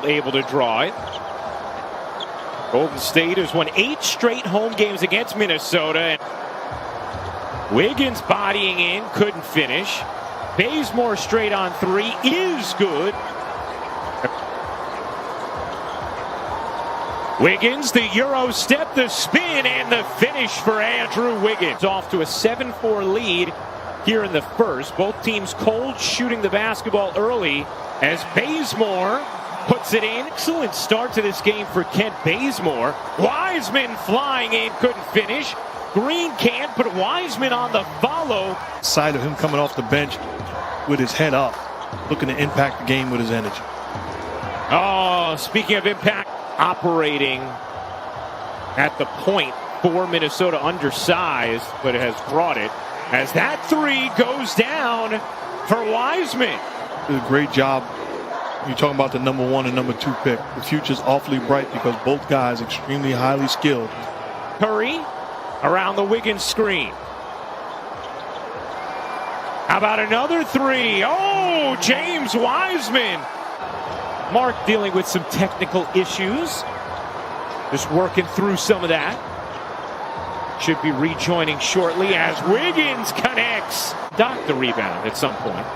able to draw it. Golden State has won 8 straight home games against Minnesota. Wiggins bodying in, couldn't finish. Bazemore straight on 3 is good. Wiggins, the Euro step, the spin, and the finish for Andrew Wiggins. Off to a 7-4 lead here in the first. Both teams cold shooting the basketball early as Bazemore puts it in. Excellent start to this game for Kent Bazemore. Wiseman flying in, couldn't finish. Green can't, but Wiseman on the follow. Sight of him coming off the bench with his head up, looking to impact the game with his energy. Oh, speaking of impact, operating at the point for Minnesota, undersized, but it has brought it. As that 3 goes down for Wiseman. Did a great job. You're talking about the number 1 and number 2 pick. The future's awfully bright because both guys extremely highly skilled. Curry around the Wiggins screen. How about another 3? Oh, James Wiseman. Mark dealing with some technical issues. Just working through some of that. Should be rejoining shortly as Wiggins connects. Dock the rebound at some point.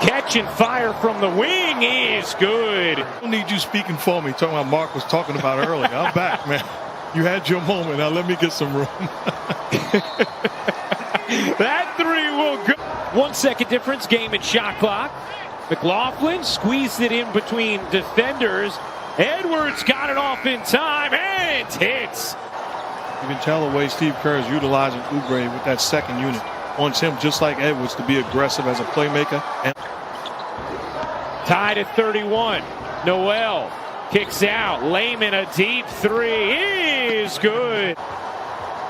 Catch and fire from the wing is good. I don't need you speaking for me. Talking about Mark was talking about earlier. I'm back, man. You had your moment. Now let me get some room. That 3 will go. 1 second difference, game and shot clock. McLaughlin squeezed it in between defenders. Edwards got it off in time and hits. You can tell the way Steve Kerr is utilizing Oubre with that second unit. Wants him, just like Edwards, to be aggressive as a playmaker. And tied at 31. Noel kicks out. Layman, a deep 3 is good.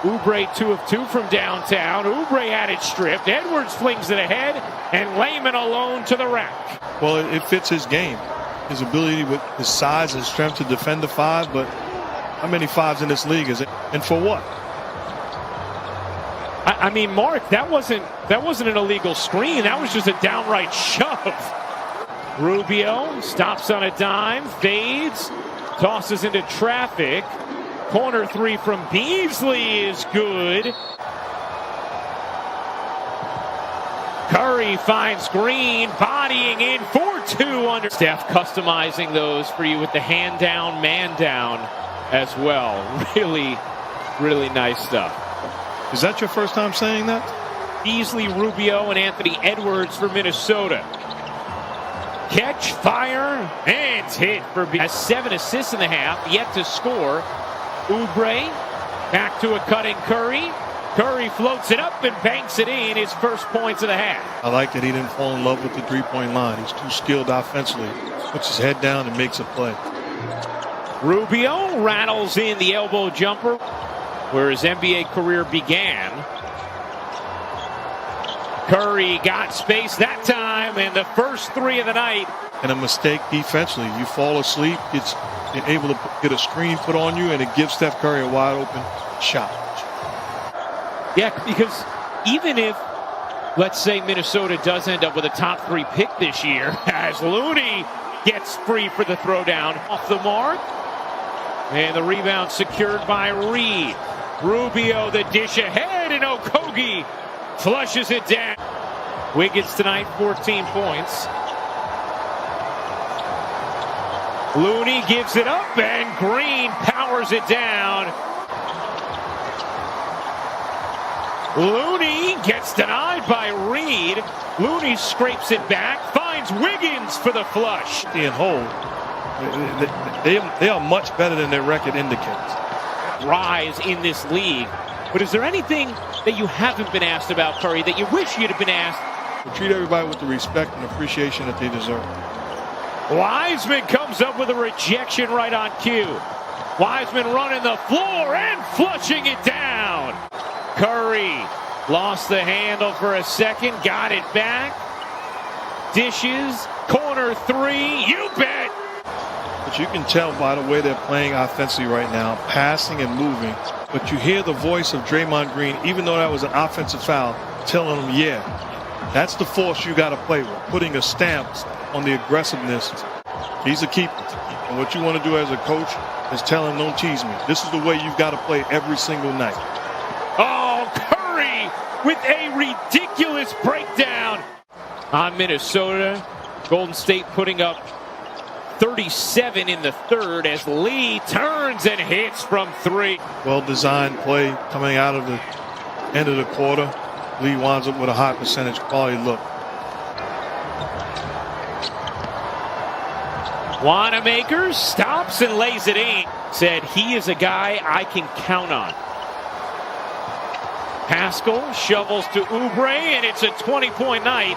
Oubre 2 of 2 from downtown. Oubre had it stripped. Edwards flings it ahead, and Layman alone to the rack. Well, it fits his game. His ability with his size and strength to defend the 5, but how many 5s in this league is it? And for what? I mean, Mark, that wasn't an illegal screen. That was just a downright shove. Rubio stops on a dime, fades, tosses into traffic. Corner 3 from Beasley is good. Curry finds Green, bodying in for 2 under. Steph customizing those for you with the hand down, man down as well. Really, really nice stuff. Is that your first time saying that? Beasley, Rubio, and Anthony Edwards for Minnesota. Catch, fire, and hit for Beasley. Has 7 assists in the half, yet to score. Oubre back to a cutting Curry. Curry floats it up and banks it in, his first points of the half. I like that he didn't fall in love with the three-point line. He's too skilled offensively. Puts his head down and makes a play. Rubio rattles in the elbow jumper where his NBA career began. Curry got space that time, and the first 3 of the night. And a mistake defensively. You fall asleep, it's able to get a screen put on you, and it gives Steph Curry a wide open shot. Yeah, because even if, let's say, Minnesota does end up with a top 3 pick this year, as Looney gets free for the throwdown off the mark, and the rebound secured by Reed. Rubio, the dish ahead, and Okogie flushes it down. Wiggins tonight, 14 points. Looney gives it up, and Green powers it down. Looney gets denied by Reed. Looney scrapes it back, finds Wiggins for the flush. And hold. They are much better than their record indicates. Rise in this league. But is there anything that you haven't been asked about, Curry, that you wish you'd have been asked? We treat everybody with the respect and appreciation that they deserve. Wiseman comes up with a rejection right on cue. Wiseman running the floor and flushing it down. Curry lost the handle for a second, got it back. Dishes, corner 3, you bet. But you can tell by the way they're playing offensively right now, passing and moving. But you hear the voice of Draymond Green, even though that was an offensive foul, telling him, yeah, that's the force you got to play with, putting a stamp on the aggressiveness. He's a keeper. And what you want to do as a coach is tell him, don't tease me. This is the way you've got to play every single night. Oh, Curry with a ridiculous breakdown on Minnesota. Golden State putting up 37 in the third as Lee turns and hits from three. Well-designed play coming out of the end of the quarter. Lee winds up with a high percentage quality look. Wanamaker stops and lays it in. Said he is a guy I can count on. Pascal shovels to Oubre, and it's a 20-point night.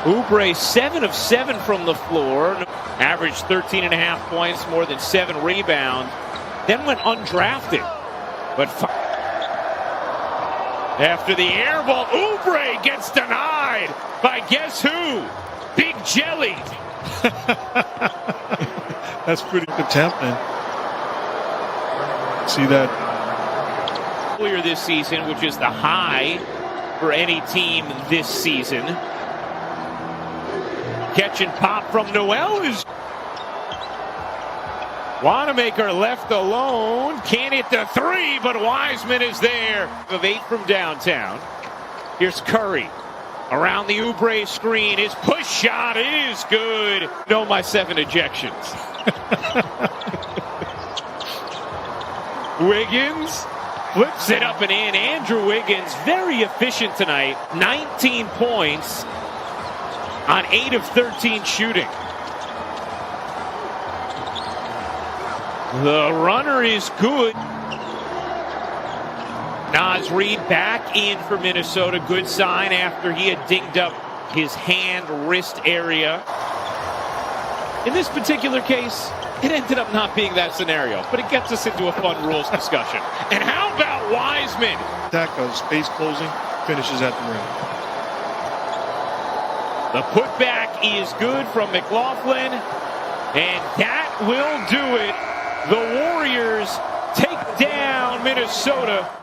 Oubre 7 of 7 from the floor. Averaged 13.5 points, more than 7 rebounds. Then went undrafted. But after the air ball, Oubre gets denied by guess who? Big Jelly. That's pretty good tempting. See that? Earlier this season, which is the high for any team this season. Catch and pop from Noel is Wanamaker left alone. Can't hit the three, but Wiseman is there. Of 8 from downtown. Here's Curry. Around the Oubre screen. His push shot is good. No, my 7 ejections. Wiggins flips it up and in. Andrew Wiggins, very efficient tonight. 19 points on 8 of 13 shooting. The runner is good. Naz Reid back in for Minnesota. Good sign after he had dinged up his hand, wrist area. In this particular case, it ended up not being that scenario, but it gets us into a fun rules discussion. And how about Wiseman? Attack of space closing, finishes at the rim. The putback is good from McLaughlin, and that will do it. The Warriors take down Minnesota.